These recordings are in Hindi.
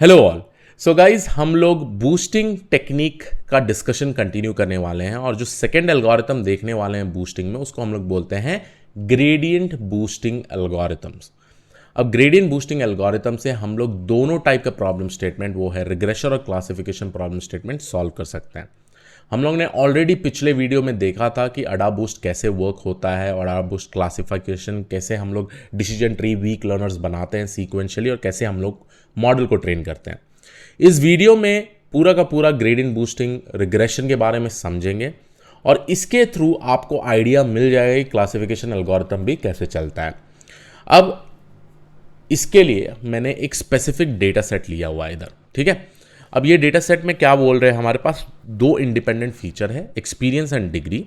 Hello all. सो गाइज हम लोग बूस्टिंग टेक्निक का डिस्कशन कंटिन्यू करने वाले हैं और जो सेकेंड एल्गोरिथम देखने वाले हैं बूस्टिंग में उसको हम लोग बोलते हैं ग्रेडियंट बूस्टिंग एल्गोरिथम्स। अब ग्रेडियंट बूस्टिंग एल्गोरिथम से हम लोग दोनों टाइप का प्रॉब्लम स्टेटमेंट, वो है रिग्रेशन और क्लासिफिकेशन प्रॉब्लम स्टेटमेंट, सॉल्व कर सकते हैं। हम लोग ने ऑलरेडी पिछले वीडियो में देखा था कि अडा बूस्ट कैसे वर्क होता है और अडा बूस्ट क्लासिफिकेशन कैसे हम लोग डिसीजन ट्री वीक लर्नर्स बनाते हैं सीक्वेंशियली और कैसे हम लोग मॉडल को ट्रेन करते हैं। इस वीडियो में पूरा का पूरा ग्रेडियंट बूस्टिंग रिग्रेशन के बारे में समझेंगे और इसके थ्रू आपको आइडिया मिल जाएगा कि क्लासिफिकेशन एल्गोरिथम भी कैसे चलता है। अब इसके लिए मैंने एक स्पेसिफिक डेटा सेट लिया हुआ है इधर, ठीक है। अब ये डेटा सेट में क्या बोल रहे हैं, हमारे पास दो इंडिपेंडेंट फीचर है, एक्सपीरियंस एंड डिग्री,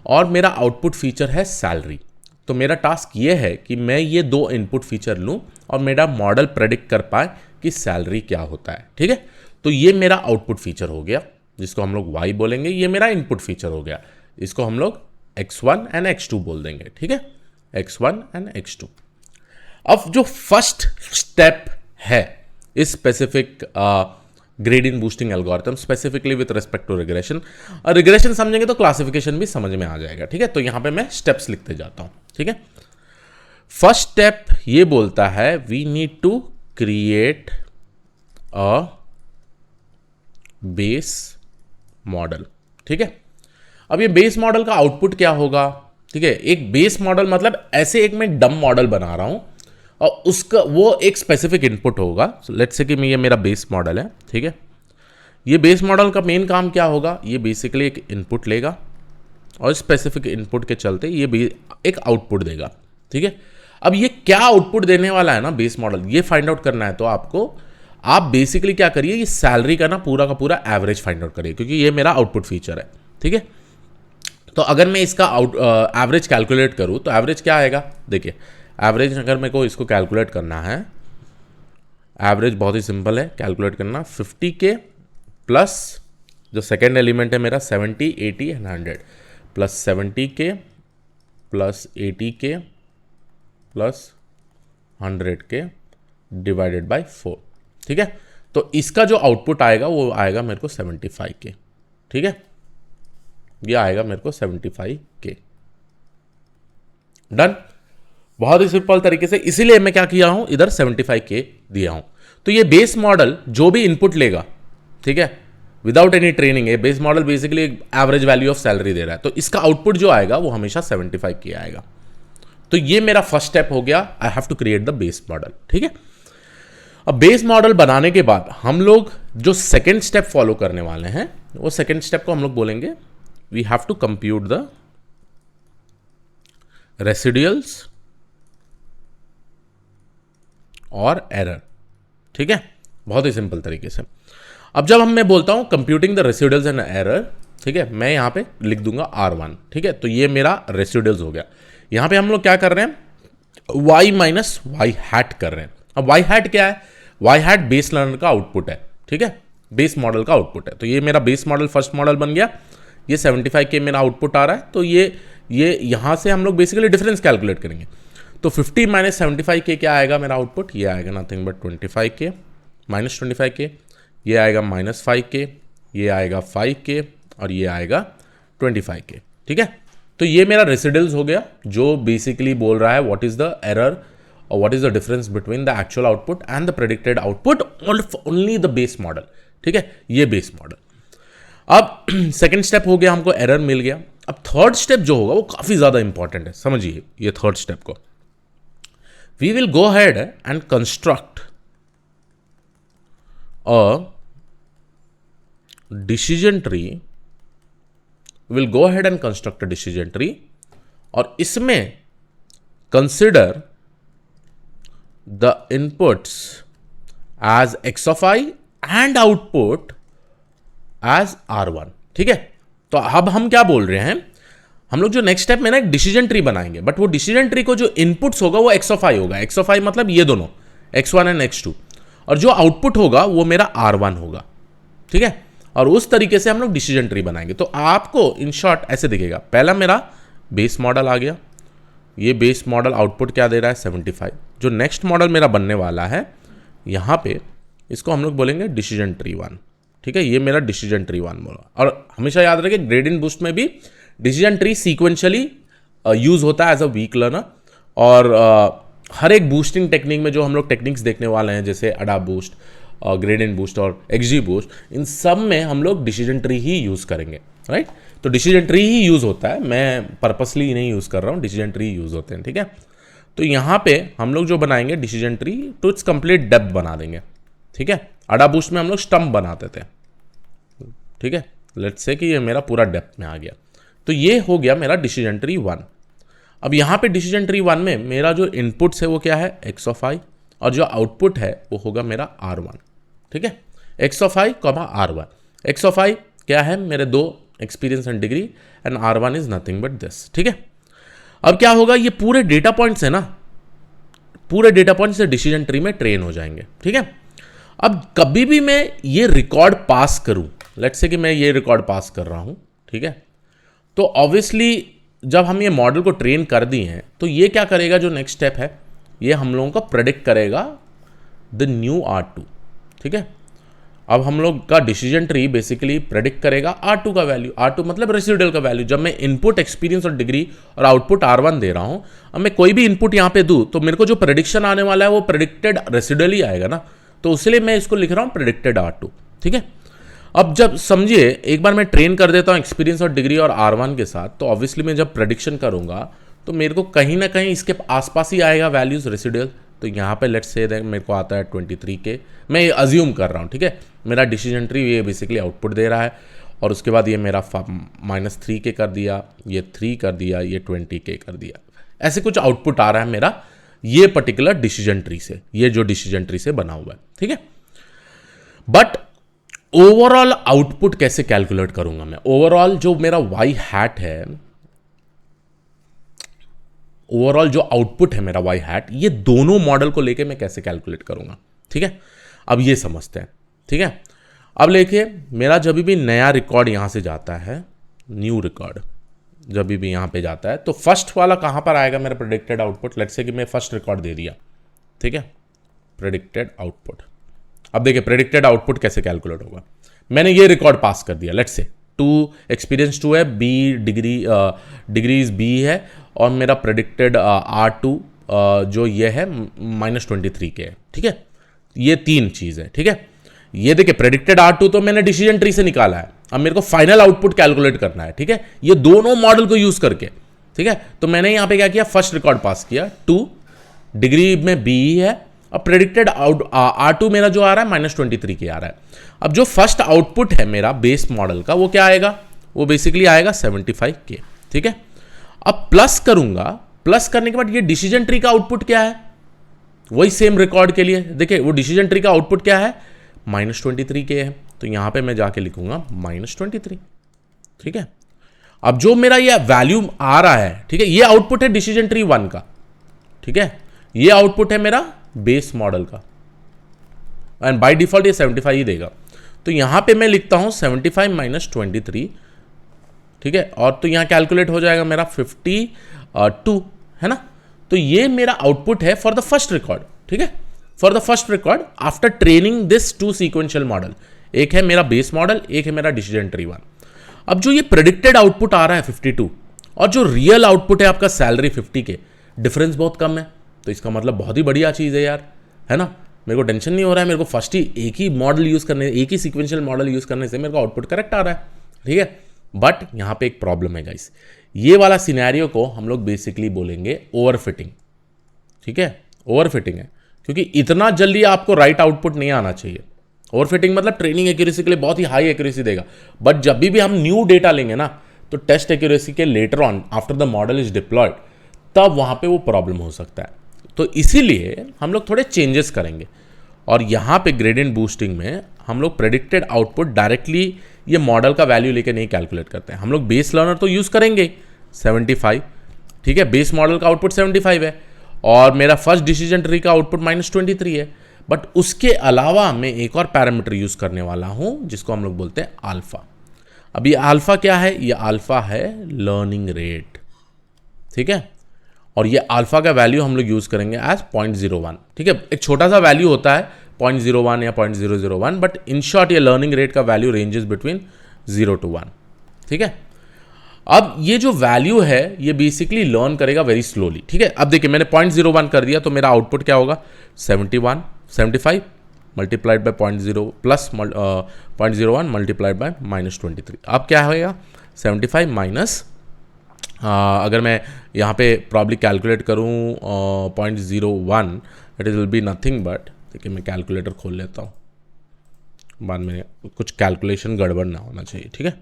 और मेरा आउटपुट फीचर है सैलरी। तो मेरा टास्क ये है कि मैं ये दो इनपुट फीचर लूँ और मेरा मॉडल प्रेडिक्ट कर पाए कि सैलरी क्या होता है, ठीक है। तो ये मेरा आउटपुट फीचर हो गया जिसको हम लोग y बोलेंगे, ये मेरा इनपुट फीचर हो गया, इसको हम लोग x1 एंड x2 बोल देंगे, ठीक है, x1 एंड x2। अब जो फर्स्ट स्टेप है इस specific gradient boosting algorithm, specifically with respect to regression, और रिग्रेशन समझेंगे तो क्लासिफिकेशन भी समझ में आ जाएगा, ठीक है। तो यहां पे मैं स्टेप्स लिखते जाता हूं, ठीक है। फर्स्ट स्टेप ये बोलता है we need to create a base model, ठीक है। अब ये बेस मॉडल का आउटपुट क्या होगा, ठीक है। एक बेस मॉडल मतलब ऐसे एक मैं डम मॉडल बना रहा हूं और उसका वो एक स्पेसिफिक इनपुट होगा। लेट्स से कि ये मेरा बेस मॉडल है, ठीक है। ये बेस मॉडल का मेन काम क्या होगा, ये बेसिकली एक इनपुट लेगा और स्पेसिफिक इनपुट के चलते ये भी एक आउटपुट देगा, ठीक है। अब ये क्या आउटपुट देने वाला है ना बेस मॉडल, ये फाइंड आउट करना है तो आपको आप बेसिकली क्या करिए, ये सैलरी का ना पूरा का पूरा एवरेज फाइंड आउट करिए, क्योंकि ये मेरा आउटपुट फीचर है, ठीक है। तो अगर मैं इसका एवरेज कैलकुलेट करूँ तो एवरेज क्या आएगा, देखिए एवरेज अगर मेरे को इसको कैलकुलेट करना है, एवरेज बहुत ही सिंपल है कैलकुलेट करना, 50K प्लस जो सेकेंड एलिमेंट है मेरा 70, 80 and 100 plus 70K plus 80K plus 100K divided by 4, ठीक है। तो इसका जो आउटपुट आएगा वो आएगा मेरे को 75K, ठीक है। ये आएगा मेरे को 75K। डन, बहुत ही सिंपल तरीके से, इसीलिए मैं क्या किया हूं, इधर 75K दिया हूं। तो ये बेस मॉडल जो भी इनपुट लेगा, ठीक है, विदाउट एनी ट्रेनिंग, ये base model basically average value of salary दे रहा है, तो इसका आउटपुट जो आएगा वो हमेशा 75K आएगा। तो ये मेरा फर्स्ट स्टेप हो गया, I have to create the base model, ठीक है। अब बेस मॉडल बनाने के बाद हम लोग जो सेकेंड स्टेप फॉलो करने वाले हैं, वो सेकेंड स्टेप को हम लोग बोलेंगे we have to compute the residuals और एरर, ठीक है, बहुत ही सिंपल तरीके से। अब जब मैं बोलता हूं computing the residuals and error, ठीक है, मैं यहां पे लिख दूंगा R1, ठीक है। तो ये मेरा रेसिडुअल्स हो गया। यहां पे हम लोग क्या कर रहे हैं, y माइनस वाई हैट कर रहे हैं। अब वाई हैट क्या है, वाई हैट बेस लर्नर का आउटपुट है, ठीक है, बेस मॉडल का आउटपुट है। तो ये मेरा बेस मॉडल फर्स्ट मॉडल बन गया, ये 75K मेरा आउटपुट आ रहा है। तो ये यहां से हम लोग बेसिकली डिफरेंस कैलकुलेट करेंगे। तो 50 माइनस 75K क्या आएगा मेरा आउटपुट, ये आएगा nothing but 25K minus 25K, ये आएगा माइनस 5K, ये आएगा 5K और ये आएगा 25K, ठीक है। तो ये मेरा रेसिडुअल्स हो गया जो बेसिकली बोल रहा है व्हाट इज द एरर और what is the difference between the actual output and the predicted output only the base model, ठीक है, ये बेस मॉडल। अब सेकेंड स्टेप हो गया, हमको एरर मिल गया। अब थर्ड स्टेप जो होगा वो काफी ज्यादा इंपॉर्टेंट है, समझिए ये थर्ड स्टेप को। We will go ahead and construct a decision tree. We will go ahead and construct a decision tree और इसमें consider the inputs as x of I and output as R1, ठीक है। तो अब हम क्या बोल रहे हैं, हम लोग जो नेक्स्ट स्टेप में ना एक डिसीजन ट्री बनाएंगे, बट वो डिसीजन ट्री को जो इनपुट्स होगा वो एक्स ऑफ आई होगा। एक्स ऑफ आई मतलब ये दोनों x1 एंड x2, और जो आउटपुट होगा वो मेरा R1 होगा, ठीक है। और उस तरीके से हम लोग डिसीजन ट्री बनाएंगे। तो आपको इन शॉर्ट ऐसे दिखेगा, पहला मेरा बेस मॉडल आ गया, ये बेस मॉडल आउटपुट क्या दे रहा है 75। जो नेक्स्ट मॉडल मेरा बनने वाला है, यहाँ पे इसको हम लोग बोलेंगे डिसीजन ट्री 1। ठीक है, ये मेरा डिसीजन ट्री 1 बोला। और हमेशा याद रखें ग्रेडियंट बूस्ट में भी डिसीजन ट्री सीक्वेंशियली यूज होता है एज अ वीक लर्नर। और हर एक बूस्टिंग टेक्निक में जो हम लोग टेक्निक्स देखने वाले हैं, जैसे अडा बूस्ट, ग्रेडियंट बूस्ट और एक्सजी बूस्ट, इन सब में हम लोग डिसीजन ट्री ही यूज करेंगे, राइट। तो डिसीजन ट्री ही यूज होता है, मैं पर्पसली नहीं यूज कर रहा हूँ, डिसीजन ट्री यूज होते हैं। ठीक है, तो यहाँ पे हम लोग जो बनाएंगे decision tree to its complete depth बना देंगे। ठीक है, अडा बूस्ट में हम लोग स्टम्प बनाते थे। ठीक है, लेट्स से कि ये मेरा पूरा डेप्थ में आ गया। तो ये हो गया मेरा डिसीजन ट्री 1। अब यहाँ पे डिसीजन ट्री 1 में मेरा जो इनपुट्स है वो क्या है, एक्स ऑफ आई, और जो आउटपुट है वो होगा मेरा R1। ठीक है, x of i R1। X of i क्या है, मेरे 2 experience and degree, and R1 is nothing but this. ठीक है, अब क्या होगा, ये पूरे डेटा पॉइंट्स है ना, पूरे डेटा पॉइंट्स से डिसीजन ट्री में ट्रेन हो जाएंगे। ठीक है, अब कभी भी मैं ये रिकॉर्ड पास करूं, लेट्स से कि मैं ये रिकॉर्ड पास कर रहा हूं, ठीक है, तो ऑब्वियसली जब हम ये मॉडल को ट्रेन कर दिए हैं तो ये क्या करेगा, जो नेक्स्ट स्टेप है ये हम लोगों का प्रेडिक्ट करेगा द न्यू R2। ठीक है, अब हम लोग का डिसीजन ट्री बेसिकली प्रेडिक्ट करेगा R2 का वैल्यू। R2 मतलब रेसिडुअल का वैल्यू। जब मैं इनपुट, एक्सपीरियंस और डिग्री और आउटपुट R1 दे रहा हूं, अब मैं कोई भी इनपुट यहां पे दूं तो मेरे को जो प्रेडिक्शन आने वाला है वो प्रेडिक्टेड रेसिडुअल ही आएगा ना, तो उसलिए मैं इसको लिख रहा हूं प्रेडिक्टेड R2। ठीक है, अब जब समझिए एक बार मैं ट्रेन कर देता हूं एक्सपीरियंस और डिग्री और R1 के साथ, तो ऑब्वियसली मैं जब प्रेडिक्शन करूंगा तो मेरे को कहीं ना कहीं इसके आसपास ही आएगा वैल्यूज रेसिडुअल। तो यहाँ पे लेट्स से मेरे को आता है 23K, मैं ये अज्यूम कर रहा हूँ। ठीक है, मेरा डिसीजन ट्री ये बेसिकली आउटपुट दे रहा है, और उसके बाद ये मेरा -3K कर दिया, ये 3 कर दिया, ये 20K कर दिया, ऐसे कुछ आउटपुट आ रहा है मेरा ये पर्टिकुलर डिसीजन ट्री से, ये जो डिसीजन ट्री से बना हुआ है। ठीक है, बट ओवरऑल आउटपुट कैसे कैलकुलेट करूंगा मैं, ओवरऑल जो मेरा वाई हैट है, ओवरऑल जो आउटपुट है मेरा वाई हैट, ये दोनों मॉडल को लेके मैं कैसे कैलकुलेट करूंगा। ठीक है, अब ये समझते हैं। ठीक है, अब लेके मेरा जब भी नया रिकॉर्ड यहां से जाता है, न्यू रिकॉर्ड जब भी यहां पे जाता है, तो फर्स्ट वाला कहां पर आएगा मेरा प्रेडिक्टेड आउटपुट। लेट्स से कि मैं फर्स्ट रिकॉर्ड दे दिया। ठीक है, प्रेडिक्टेड आउटपुट। अब देखिए प्रेडिक्टेड आउटपुट कैसे कैलकुलेट होगा। मैंने ये रिकॉर्ड पास कर दिया, लेट्स से 2 एक्सपीरियंस 2 है, बी डिग्रीज बी है, और मेरा प्रेडिक्टेड R2 जो ये है -23K है। ठीक है, ये 3 चीज है। ठीक है, ये देखिए प्रेडिक्टेड R2 तो मैंने डिसीजन ट्री से निकाला है, अब मेरे को फाइनल आउटपुट कैलकुलेट करना है। ठीक है, ये दोनों मॉडल को यूज करके। ठीक है, तो मैंने यहां पे क्या किया, फर्स्ट रिकॉर्ड पास किया 2, डिग्री में बी है, और प्रेडिक्टेड R2 मेरा जो आ रहा है -23K आ रहा है। अब जो फर्स्ट आउटपुट है मेरा बेस मॉडल का, वो क्या आएगा, वो बेसिकली आएगा 75K। ठीक है, अब प्लस करूंगा, प्लस करने के बाद ये डिसीजन ट्री का आउटपुट क्या है, वही सेम रिकॉर्ड के लिए देखिए वो डिसीजन ट्री का आउटपुट क्या है, -23K है, तो यहां पे मैं जाके लिखूंगा -23। ठीक है, अब जो मेरा ये वैल्यू आ रहा है, ठीक है, ये आउटपुट है डिसीजन ट्री 1 का। ठीक है, ये आउटपुट है मेरा बेस मॉडल का, एंड बाय डिफॉल्ट ये 75 ही देगा। तो यहां पे मैं लिखता हूं 75 - 23। ठीक है, और तो यहां कैलकुलेट हो जाएगा मेरा 52, है ना। तो ये मेरा आउटपुट है फॉर द फर्स्ट रिकॉर्ड। ठीक है, for the first record after training this 2 sequential model, एक है मेरा बेस मॉडल, एक है मेरा डिसीजन ट्री 1। अब जो ये प्रेडिक्टेड आउटपुट आ रहा है 52, और जो रियल आउटपुट है आपका सैलरी 50K, डिफरेंस बहुत कम है, तो इसका मतलब बहुत ही बढ़िया चीज़ है यार, है ना। मेरे को टेंशन नहीं हो रहा है, मेरे को फर्स्ट ही एक ही मॉडल यूज़ करने, एक ही सीक्वेंशियल मॉडल यूज़ करने से मेरे को आउटपुट करेक्ट आ रहा है। ठीक है, बट यहाँ पे एक प्रॉब्लम है गाइस, ये वाला सिनेरियो को हम लोग बेसिकली बोलेंगे ओवरफिटिंग। ठीक है, ओवरफिटिंग है, क्योंकि इतना जल्दी आपको राइट आउटपुट नहीं आना चाहिए। ओवरफिटिंग मतलब ट्रेनिंग एक्यूरेसी के लिए बहुत ही हाई एक्यूरेसी देगा, बट जब भी हम न्यू डेटा लेंगे ना, तो टेस्ट एक्यूरेसी के later on after the model is deployed, तब वहाँ पे वो प्रॉब्लम हो सकता है। तो इसीलिए हम लोग थोड़े चेंजेस करेंगे, और यहाँ पे ग्रेडियंट बूस्टिंग में हम लोग प्रेडिक्टेड आउटपुट डायरेक्टली ये मॉडल का वैल्यू लेके नहीं कैलकुलेट करते हैं। हम लोग बेस लर्नर तो यूज़ करेंगे 75। ठीक है, बेस मॉडल का आउटपुट 75 है, और मेरा फर्स्ट डिसीजन ट्री का आउटपुट -23 है, बट उसके अलावा मैं एक और पैरामीटर यूज़ करने वाला हूँ जिसको हम लोग बोलते हैं अल्फा। अब ये अल्फा क्या है, ये अल्फा है लर्निंग रेट। ठीक है, और ये अल्फा का वैल्यू हम लोग यूज़ करेंगे एज 0.01। ठीक है, एक छोटा सा वैल्यू होता है 0.01 या 0.001, बट इन शॉर्ट ये लर्निंग रेट का वैल्यू रेंजेस बिटवीन 0 to 1, ठीक है। अब ये जो वैल्यू है ये बेसिकली लर्न करेगा वेरी स्लोली, ठीक है। अब देखिए मैंने 0.01 कर दिया तो मेरा आउटपुट क्या होगा, 75 multiplied by 0.0 plus 0.01 multiplied by -23। अब क्या होएगा 75 माइनस, अगर मैं यहाँ पे प्रॉब्ली कैलकुलेट करूँ 0.01, it will be nothing but, देखिए मैं कैलकुलेटर खोल लेता हूँ, बाद में कुछ कैलकुलेशन गड़बड़ ना होना चाहिए, ठीक है।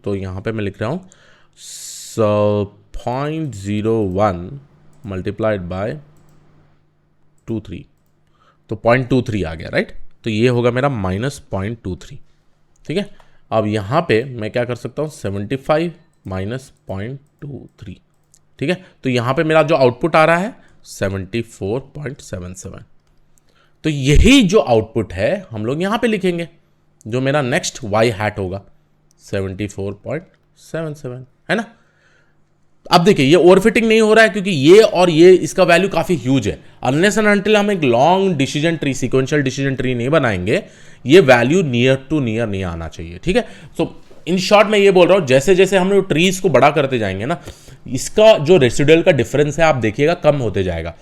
तो यहाँ पे मैं लिख रहा हूँ 0.01 मल्टीप्लाइड बाय 23, तो 0.23 आ गया, राइट। तो ये होगा मेरा -0.23, ठीक है। अब यहाँ पे मैं क्या कर सकता हूँ 75 माइनस 0.23, ठीक है। तो यहाँ पे मेरा जो आउटपुट आ रहा है 74.77। तो यही जो आउटपुट है हम लोग यहाँ पे लिखेंगे, जो मेरा नेक्स्ट y हैट होगा 74.77, है ना। अब देखिए ये ओवरफिटिंग नहीं हो रहा है क्योंकि ये और ये इसका वैल्यू काफी ह्यूज है। अनलेस एंड अनटिल हम एक long decision tree, sequential decision tree नहीं बनाएंगे, ये वैल्यू नियर टू नियर नहीं आना चाहिए, ठीक है। सो इन शॉर्ट मैं ये बोल रहा हूं, जैसे जैसे हम लोग ट्रीज को बड़ा करते जाएंगे ना, इसका जो रेसिडुअल का डिफरेंस है आप देखिएगा कम होते जाएगा।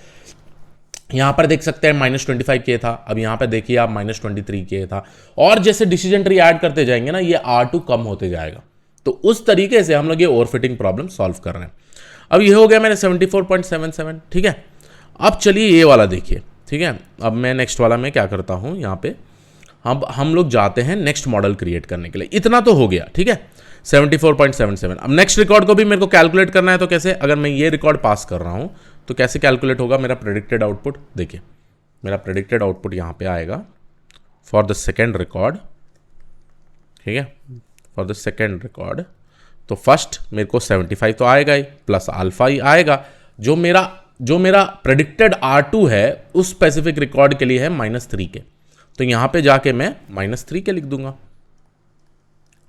यहां पर देख सकते हैं -25 के था, अब यहां पर देखिए आप -23 के था, और जैसे डिसीजन ट्री ऐड करते जाएंगे ना ये R2 कम होते जाएगा। तो उस तरीके से हम लोग ये ओवरफिटिंग प्रॉब्लम सॉल्व कर रहे हैं। अब ये हो गया मैंने 74.77, ठीक है। अब चलिए ये वाला देखिए, ठीक है। अब मैं नेक्स्ट वाला में क्या करता हूं, यहाँ पे हम लोग जाते हैं नेक्स्ट मॉडल क्रिएट करने के लिए। इतना तो हो गया, ठीक है, 74.77। अब नेक्स्ट रिकॉर्ड को भी मेरे को कैलकुलेट करना है, तो कैसे, अगर मैं ये रिकॉर्ड पास कर रहा हूं तो कैसे कैलकुलेट होगा मेरा प्रेडिक्टेड आउटपुट। देखिए मेरा प्रेडिक्टेड आउटपुट यहाँ पे आएगा फॉर द सेकेंड रिकॉर्ड, ठीक है, फॉर द सेकेंड रिकॉर्ड। तो फर्स्ट मेरे को 75 तो आएगा ही, प्लस अल्फा ही आएगा। जो मेरा प्रेडिक्टेड R2 है उस स्पेसिफिक रिकॉर्ड के लिए है -3 के, तो यहां पे जाके मैं -3 के लिख दूंगा,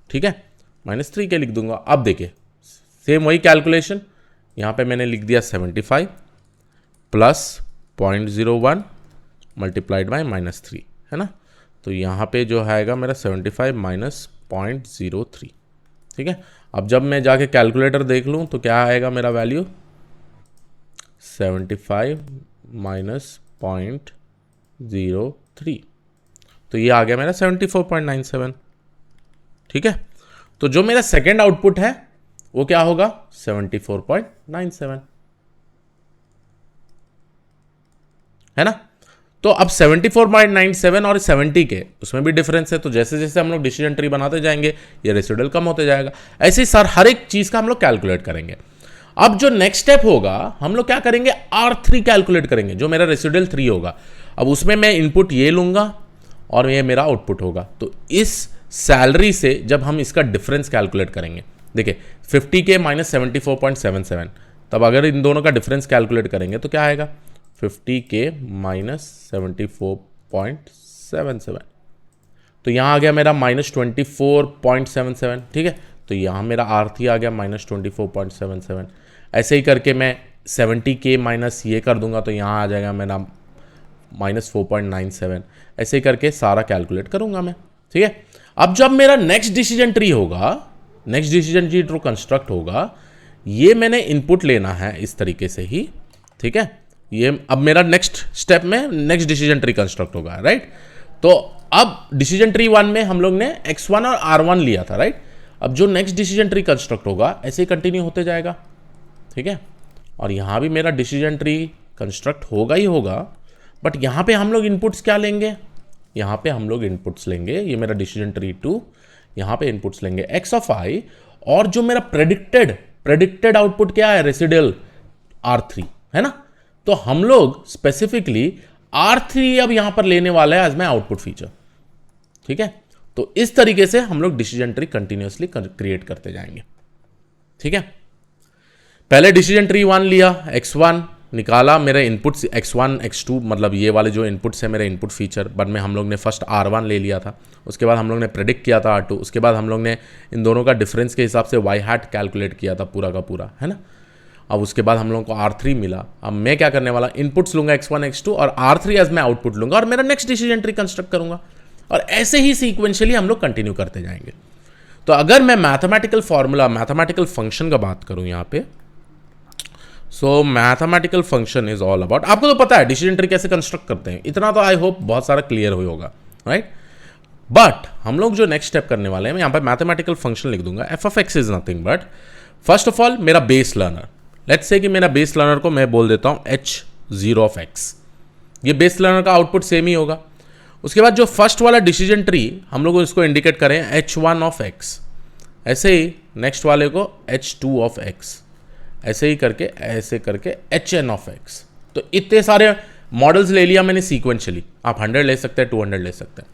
ठीक है, -3 के लिख दूंगा। अब देखिए सेम वही कैलकुलेशन, यहां पे मैंने लिख दिया 75 प्लस 0.01 मल्टीप्लाइड बाय -3, है ना। तो यहां पे जो आएगा मेरा 75 माइनस 0.03, ठीक है। अब जब मैं जाके कैलकुलेटर देख लूं तो क्या आएगा मेरा वैल्यू, 75 माइनस 0.03, तो ये आ गया मेरा 74.97, ठीक है। तो जो मेरा सेकेंड आउटपुट है वो क्या होगा 74.97, है ना। तो अब 74.97 और 70 के उसमें भी डिफरेंस है, तो जैसे जैसे हम लोग डिसीजन ट्री बनाते जाएंगे ये रेसिडुअल कम होते जाएगा। ऐसे ही सर हर एक चीज का हम लोग कैलकुलेट करेंगे। अब जो नेक्स्ट स्टेप होगा हम लोग क्या करेंगे, R3 कैलकुलेट करेंगे, जो मेरा रेसिडुअल 3 होगा। अब उसमें मैं इनपुट ये लूंगा और ये मेरा आउटपुट होगा। तो इस सैलरी से जब हम इसका डिफरेंस कैलकुलेट करेंगे, देखिए 50 के माइनस 74.77, तब अगर इन दोनों का डिफरेंस कैलकुलेट करेंगे तो क्या आएगा 50 के माइनस 74.77, तो यहां आ गया मेरा -24.77, ठीक है। तो यहां मेरा R3 आ गया -24.77। ऐसे ही करके मैं 70 के माइनस ये कर दूंगा तो यहां आ जाएगा मेरा -4.97। ऐसे ही करके सारा कैलकुलेट करूंगा मैं, ठीक है। अब जब मेरा नेक्स्ट डिसीजन ट्री होगा, नेक्स्ट डिसीजन ट्री जो कंस्ट्रक्ट होगा, ये मैंने इनपुट लेना है इस तरीके से ही, ठीक है। ये अब मेरा नेक्स्ट स्टेप में नेक्स्ट डिसीजन ट्री कंस्ट्रक्ट होगा, राइट। तो अब डिसीजन ट्री 1 में हम लोग ने X1 और R1 लिया था, राइट। अब जो नेक्स्ट डिसीजन ट्री कंस्ट्रक्ट होगा ऐसे ही कंटिन्यू होते जाएगा, ठीक है। और यहां भी मेरा डिसीजन ट्री कंस्ट्रक्ट होगा ही होगा, बट यहां पे हम लोग इनपुट्स क्या लेंगे, यहां पे हम लोग इनपुट्स लेंगे, ये मेरा डिसीजन ट्री 2, यहां पे इनपुट्स लेंगे x ऑफ i, और जो मेरा प्रेडिक्टेड आउटपुट क्या है रेसिडुअल R3, है ना। तो हम लोग स्पेसिफिकली R3 अब यहां पर लेने वाला है एज माय आउटपुट फीचर, ठीक है। तो इस तरीके से हम लोग डिसीजन ट्री कंटिन्यूअसली क्रिएट करते जाएंगे, ठीक है। पहले डिसीजन ट्री 1 लिया, X1 निकाला, मेरे इनपुट्स X1 X2 मतलब ये वाले जो इनपुट्स है मेरे इनपुट फीचर, बाद में हम लोग ने फर्स्ट R1 ले लिया था, उसके बाद हम लोग ने प्रेडिक्ट किया था R2, उसके बाद हम लोग ने इन दोनों का डिफरेंस के हिसाब से y हैट कैलकुलेट किया था पूरा का पूरा, है ना। अब उसके बाद हम लोगों को R3 मिला। अब मैं क्या करने वाला, इनपुट्स लूंगा x1 x2 और R3 एज मैं आउटपुट लूंगा और मेरा नेक्स्ट डिसीजन ट्री कंस्ट्रक्ट करूंगा और ऐसे ही सीक्वेंशियली हम लोग कंटिन्यू करते जाएंगे। तो अगर मैं मैथमेटिकल फॉर्मूला, मैथमेटिकल फंक्शन का बात करूं यहाँ पे, सो mathematical function is all about, आपको तो पता है डिसीजन ट्री कैसे कंस्ट्रक्ट करते हैं, इतना तो आई होप बहुत सारा क्लियर हुई होगा, राइट। बट हम लोग जो नेक्स्ट स्टेप करने वाले हैं, मैं यहाँ पे मैथमेटिकल फंक्शन लिख दूंगा। F of x is nothing but first of all मेरा बेस लर्नर, लेट्स से कि मेरा बेस लर्नर को मैं बोल देता हूँ h0 ऑफ x। ये बेस लर्नर का आउटपुट सेम ही होगा। उसके बाद जो फर्स्ट वाला डिसीजन ट्री हम लोग इसको इंडिकेट करें h1 ऑफ x, ऐसे ही नेक्स्ट वाले को h2 ऑफ x, ऐसे ही करके ऐसे करके hn ऑफ x। तो इतने सारे मॉडल्स ले लिया मैंने सीक्वेंशियली, आप 100 ले सकते हैं, 200 ले सकते हैं।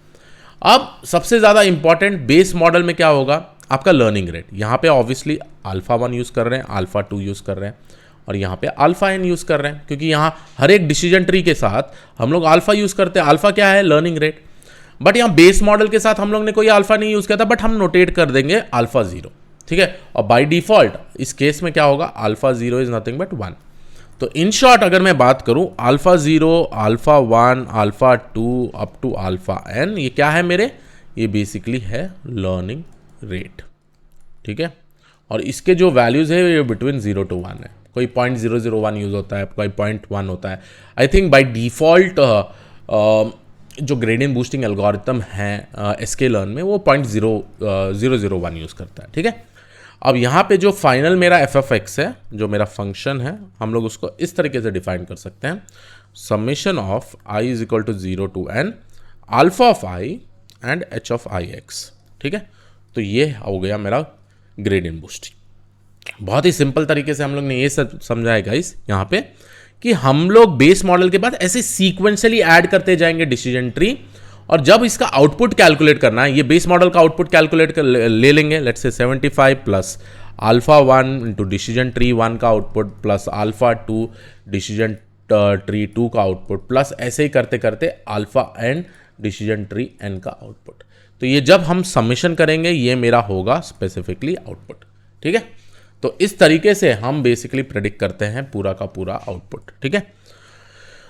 अब सबसे ज़्यादा इंपॉर्टेंट बेस मॉडल में क्या होगा, आपका लर्निंग रेट। यहाँ पे ऑब्वियसली अल्फा 1 यूज़ कर रहे हैं, अल्फा 2 यूज़ कर रहे हैं और यहाँ पे अल्फा n यूज़ कर रहे हैं, क्योंकि यहाँ हर एक डिसीजन ट्री के साथ हम लोग अल्फा यूज़ करते हैं। अल्फा क्या है, लर्निंग रेट। बट यहाँ बेस मॉडल के साथ हम लोग ने कोई अल्फा नहीं यूज़ किया था, बट हम नोटेट कर देंगे अल्फा 0, ठीक है। और बाई डिफॉल्ट इस केस में क्या होगा, अल्फा 0 इज नथिंग बट 1। तो इन शॉर्ट अगर मैं बात करूं, alpha 0, alpha 1, alpha 2 up to alpha n, ये क्या है मेरे, ये बेसिकली है लर्निंग रेट, ठीक है। और इसके जो वैल्यूज़ है ये बिटवीन 0 to 1 है। कोई 0.001 यूज़ होता है, कोई 0.1 होता है। आई थिंक बाय डिफ़ॉल्ट जो ग्रेडियंट बूस्टिंग एल्गोरिथम है sklearn में वो 0.001 यूज़ करता है, ठीक है। अब यहाँ पे जो फाइनल मेरा एफ ऑफ एक्स है, जो मेरा फंक्शन है, हम लोग उसको इस तरीके से डिफाइन कर सकते हैं, summation of i is equal to 0 to n alpha of i and h of i x, ठीक है। तो ये हो गया मेरा ग्रेडियंट बूस्टिंग। बहुत ही सिंपल तरीके से हम लोग ने ये सब समझा है गाइस यहाँ पे, कि हम लोग बेस मॉडल के बाद ऐसे सीक्वेंशियली ऐड करते जाएंगे डिसीजन ट्री, और जब इसका आउटपुट कैलकुलेट करना है, ये बेस मॉडल का आउटपुट कैलकुलेट कर ले लेंगे, let's say 75 plus alpha 1 into decision tree 1 का output plus alpha 2 decision tree 2 का आउटपुट प्लस ऐसे ही करते करते alpha n decision tree n का आउटपुट। तो ये जब हम समेशन करेंगे ये मेरा होगा स्पेसिफिकली आउटपुट, ठीक है। तो इस तरीके से हम बेसिकली प्रेडिक्ट करते हैं पूरा का पूरा आउटपुट, ठीक है।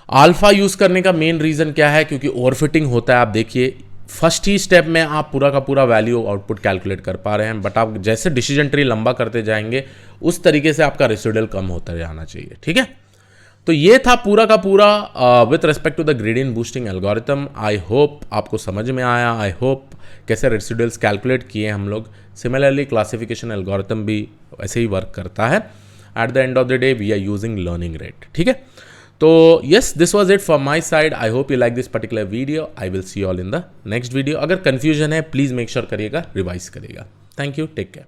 अल्फा यूज करने का मेन रीजन क्या है, क्योंकि ओवरफिटिंग होता है। आप देखिए फर्स्ट ही स्टेप में आप पूरा का पूरा वैल्यू आउटपुट कैलकुलेट कर पा रहे हैं, बट आप जैसे डिसीजन ट्री लंबा करते जाएंगे उस तरीके से आपका रेसिडुअल कम होता जाना चाहिए, ठीक है। तो ये था पूरा का पूरा with respect to the gradient boosting algorithm. I hope आपको समझ में आया। आई होप कैसे रेसिडुअल्स कैलकुलेट किए हम लोग। सिमिलरली क्लासिफिकेशन एल्गोरिथम भी ऐसे ही वर्क करता है। At the end of the day we are using learning rate, ठीक है। तो yes, this was it from my side. I hope you like this particular video. I will see all in the next video. अगर कन्फ्यूजन है प्लीज़ मेक श्योर करिएगा, रिवाइज करिएगा। Thank you, take care.